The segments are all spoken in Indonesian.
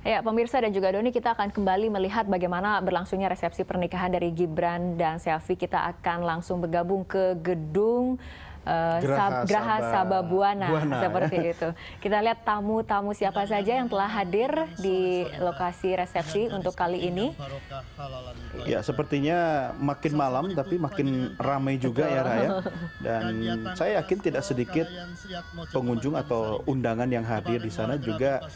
Ya, pemirsa dan juga Doni, kita akan kembali melihat bagaimana berlangsungnya resepsi pernikahan dari Gibran dan Selvi. Kita akan langsung bergabung ke gedung Graha Sababwana, seperti itu. Kita lihat tamu-tamu siapa saja yang telah hadir di lokasi resepsi untuk kali ini. Ya, sepertinya makin malam tapi makin ramai juga ya Raya. Dan saya yakin tidak sedikit pengunjung atau undangan yang hadir di sana juga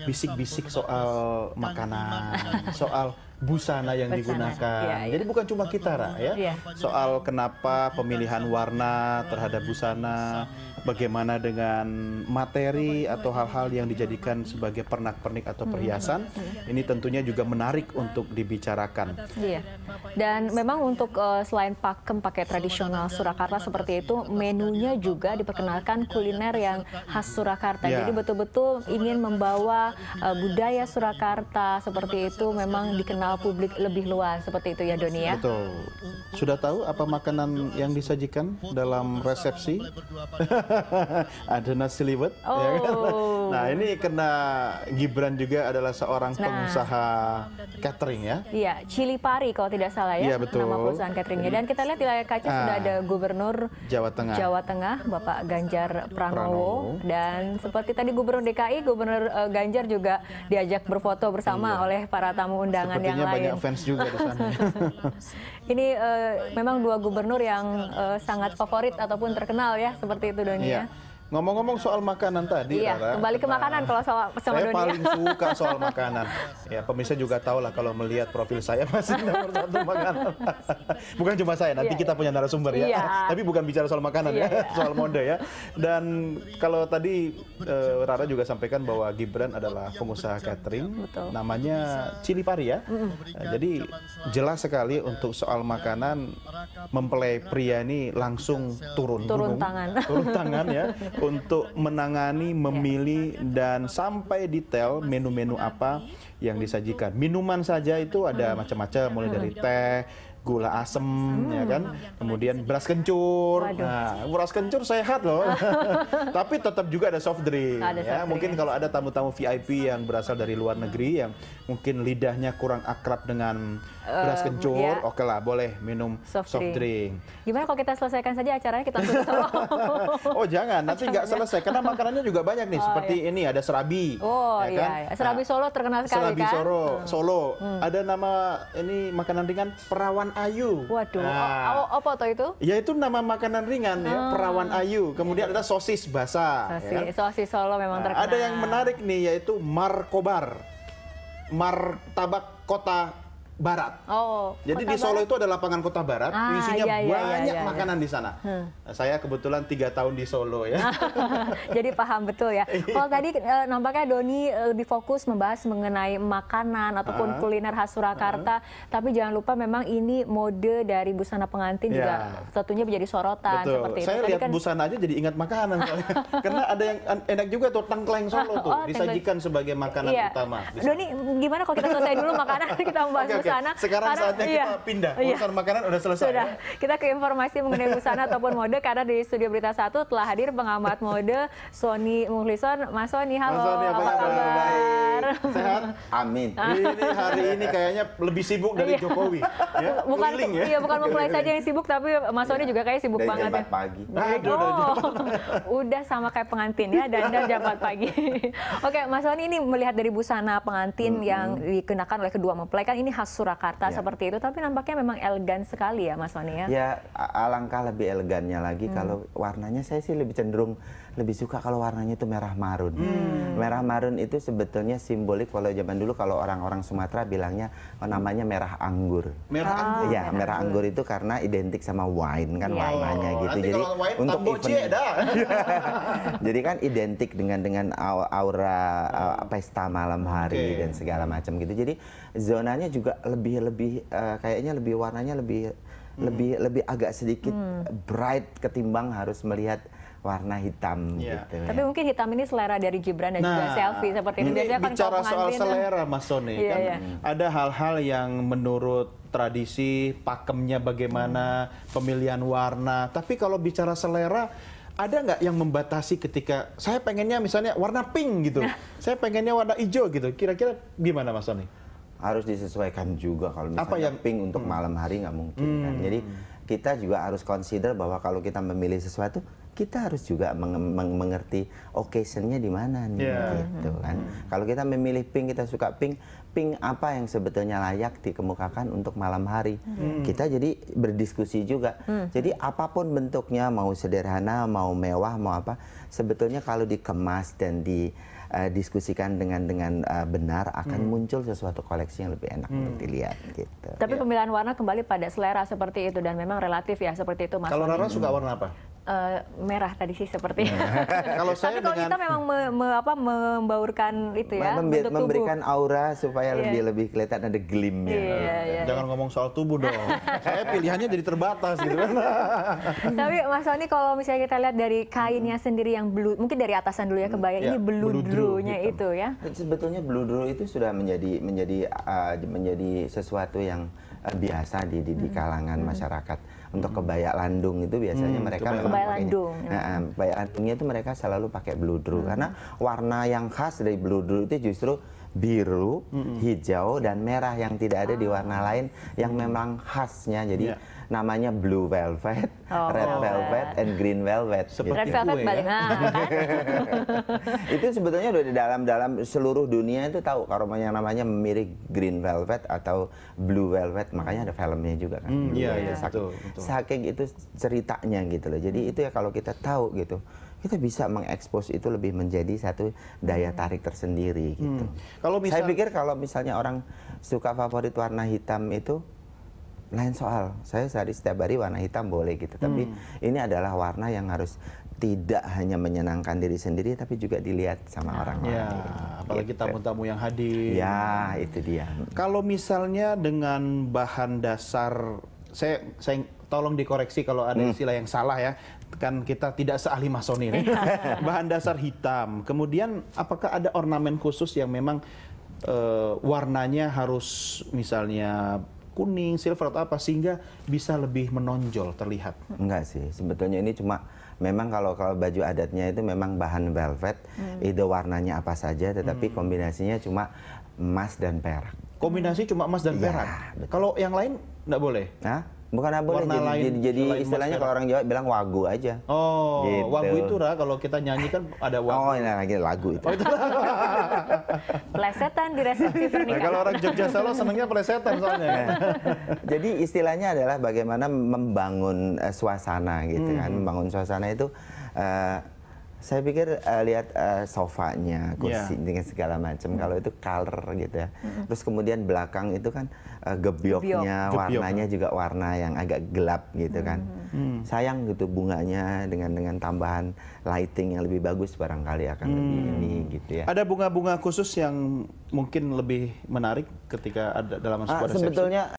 bisik-bisik soal makanan, soal busana yang digunakan. Jadi bukan cuma kita, Ra, ya. Soal kenapa pemilihan warna terhadap busana, bagaimana dengan materi atau hal-hal yang dijadikan sebagai pernak-pernik atau perhiasan. Ini tentunya juga menarik untuk dibicarakan. Iya. Dan memang untuk selain pakem pakai tradisional Surakarta seperti itu, menunya juga diperkenalkan kuliner yang khas Surakarta. Jadi betul-betul ingin membawa budaya Surakarta seperti itu, memang dikenal publik lebih luas seperti itu ya Doni ya. Betul. Sudah tahu apa makanan yang disajikan dalam resepsi? Ada nasi liwet. Ya kan? Nah, ini karena Gibran juga adalah seorang pengusaha catering ya. Iya, Cili Pari kalau tidak salah ya, nama perusahaan cateringnya. Dan kita lihat di layar kaca sudah ada Gubernur Jawa Tengah, Bapak Ganjar Pranowo. Dan seperti tadi Gubernur DKI, Gubernur Ganjar juga diajak berfoto bersama oleh para tamu undangan yang lain. Banyak fans juga di sana. Ini memang dua gubernur yang sangat favorit ataupun terkenal ya, seperti itu Doni ya. Ngomong-ngomong soal makanan tadi, Rara, kembali ke makanan kalau sama saya Doni. Paling suka soal makanan. Ya, pemirsa juga tahu lah kalau melihat profil saya masih nomor satu makanan. Bukan cuma saya, nanti kita punya narasumber ya. Tapi bukan bicara soal makanan ya, soal mode ya. Dan kalau tadi Rara juga sampaikan bahwa Gibran adalah pengusaha catering, namanya Cili Pari ya. Jadi jelas sekali untuk soal makanan, mempelai pria ini langsung turun tangan ya. Untuk menangani, memilih, dan sampai detail menu-menu apa yang disajikan. Minuman saja itu ada macam-macam, mulai dari teh, gula asem, ya kan, kemudian beras kencur. Nah, beras kencur sehat loh, tapi tetap juga ada soft drink. Mungkin kalau ada tamu-tamu VIP yang berasal dari luar negeri yang mungkin lidahnya kurang akrab dengan beras kencur, oke lah, boleh minum soft drink. Gimana kalau kita selesaikan saja acaranya, kita tutup? Oh jangan, nanti nggak selesai karena makanannya juga banyak nih. Seperti ini ada serabi. Serabi Solo terkenal sekali kan? Serabi Solo. Ada nama ini makanan ringan perawan ayu. Waduh, apa tuh itu? Ya itu nama makanan ringan ya, perawan ayu. Kemudian ada sosis basah. Sosis Solo memang terkenal. Ada yang menarik nih, yaitu markobar, martabak kota Barat. Jadi di Solo itu ada lapangan Kota Barat, isinya banyak makanan di sana. Saya kebetulan 3 tahun di Solo ya. Jadi paham betul ya. Kalau tadi nampaknya Doni lebih fokus membahas mengenai makanan ataupun kuliner khas Surakarta, tapi jangan lupa memang ini mode dari busana pengantin juga tentunya menjadi sorotan. Seperti itu. Saya lihat busana aja jadi ingat makanan. Karena ada yang enak juga tuh, tengkleng Solo tuh, disajikan sebagai makanan utama. Doni, gimana kalau kita selesai dulu makanan, kita membahas busana. Sekarang saatnya kita pindah, urusan makanan udah selesai. Sudah. Kita ke informasi mengenai busana ataupun mode, karena di Studio Berita 1 telah hadir pengamat mode Sony Muhlison. Mas Sony, halo. Mas Sony, apa kabar? Sehat? Amin. Ini hari ini kayaknya lebih sibuk dari Jokowi. Ya? Bukan mempelai saja yang sibuk, tapi Mas Sony juga kayak sibuk banget ya. Pagi. Udah sama kayak pengantin ya, dan jam 4 pagi. Oke, Mas Sony, ini melihat dari busana pengantin yang dikenakan oleh kedua mempelai, kan ini khas Surakarta seperti itu, tapi nampaknya memang elegan sekali ya Mas Sony ya. Ya, alangkah lebih elegannya lagi kalau warnanya, saya sih lebih cenderung lebih suka kalau warnanya itu merah marun. Merah marun itu sebetulnya simbolik, kalau zaman dulu kalau orang-orang Sumatera bilangnya namanya merah anggur. Merah anggur? Ya, merah anggur itu karena identik sama wine kan warnanya gitu. Jadi kalau wine, untuk event jadi kan identik dengan aura pesta malam hari dan segala macam gitu. Jadi zonanya juga lebih kayaknya lebih warnanya lebih agak sedikit bright ketimbang harus melihat warna hitam gitu. Tapi mungkin hitam ini selera dari Gibran dan juga Selvi seperti itu. Biasanya kan bicara soal selera Mas Sony, kan ada hal-hal yang menurut tradisi pakemnya bagaimana, pemilihan warna. Tapi kalau bicara selera, ada nggak yang membatasi ketika saya pengennya misalnya warna pink gitu, saya pengennya warna hijau gitu, kira-kira gimana Mas Sony? Harus disesuaikan juga. Kalau misalnya pink untuk malam hari nggak mungkin kan. Jadi kita juga harus consider bahwa kalau kita memilih sesuatu, kita harus juga mengerti occasion-nya di mana nih, gitu kan. Kalau kita memilih pink, kita suka pink, pink apa yang sebetulnya layak dikemukakan untuk malam hari. Kita jadi berdiskusi juga. Jadi apapun bentuknya, mau sederhana, mau mewah, mau apa, sebetulnya kalau dikemas dan diskusikan dengan benar akan muncul sesuatu koleksi yang lebih enak untuk dilihat gitu. Tapi pemilihan warna kembali pada selera seperti itu dan memang relatif ya seperti itu Mas. Kalau Rara suka warna apa? Merah tadi sih seperti. Kalau saya tapi kalau kita memang membaurkan itu ya, memberikan aura supaya lebih kelihatan ada glimnya. Jangan ngomong soal tubuh dong. Saya pilihannya jadi terbatas gitu kan. Tapi Mas Sony kalau misalnya kita lihat dari kainnya sendiri yang blue, mungkin dari atasan dulu ya kebaya ini bludru-nya itu ya. Sebetulnya bludru itu sudah menjadi sesuatu yang biasa di kalangan masyarakat. Untuk kebaya landung itu biasanya mereka memang kebaya landung. Kebaya landungnya itu mereka selalu pakai bludru karena warna yang khas dari bludru itu justru biru, hijau dan merah yang tidak ada di warna lain yang memang khasnya. Jadi namanya blue velvet, red velvet, and green velvet. Red velvet balik kan? Itu sebetulnya udah di dalam seluruh dunia itu tahu kalau yang namanya mirip green velvet atau blue velvet, makanya ada filmnya juga kan. Saking itu ceritanya gitu loh. Jadi itu ya kalau kita tahu gitu, kita bisa mengekspos itu lebih menjadi satu daya tarik tersendiri gitu. Saya pikir kalau misalnya orang suka favorit warna hitam itu lain soal. Saya setiap hari warna hitam boleh gitu. Tapi ini adalah warna yang harus tidak hanya menyenangkan diri sendiri, tapi juga dilihat sama orang lain. Apalagi tamu-tamu yang hadir. Ya, itu dia. Kalau misalnya dengan bahan dasar, saya tolong dikoreksi kalau ada istilah yang salah ya. Kan kita tidak seahli Mas Sony nih. Bahan dasar hitam. Kemudian apakah ada ornamen khusus yang memang warnanya harus misalnya kuning, silver atau apa sehingga bisa lebih menonjol terlihat? Enggak sih, sebetulnya ini cuma memang kalau baju adatnya itu memang bahan velvet, itu warnanya apa saja, tetapi kombinasinya cuma emas dan perak. Kombinasi cuma emas dan perak? Kalau yang lain enggak boleh? Nah, bukan nggak boleh, jadi istilahnya kalau orang Jawa bilang wagu aja. Oh, gitu. Wagu itu kalau kita nyanyi kan ada wagu. Oh, ini lagi lagu itu. Plesetan di resepsi pernikahan. Kalau orang Jogja Solo senangnya plesetan soalnya. Jadi istilahnya adalah bagaimana membangun suasana gitu kan. Membangun suasana itu saya pikir lihat sofanya, kursi dengan segala macam. Kalau itu color gitu ya. Terus kemudian belakang itu kan gebyoknya, warnanya juga warna yang agak gelap gitu kan. Sayang gitu bunganya dengan tambahan lighting yang lebih bagus barangkali akan lebih ini gitu ya. Ada bunga-bunga khusus yang mungkin lebih menarik ketika ada dalam sebuah resepsi? Sebetulnya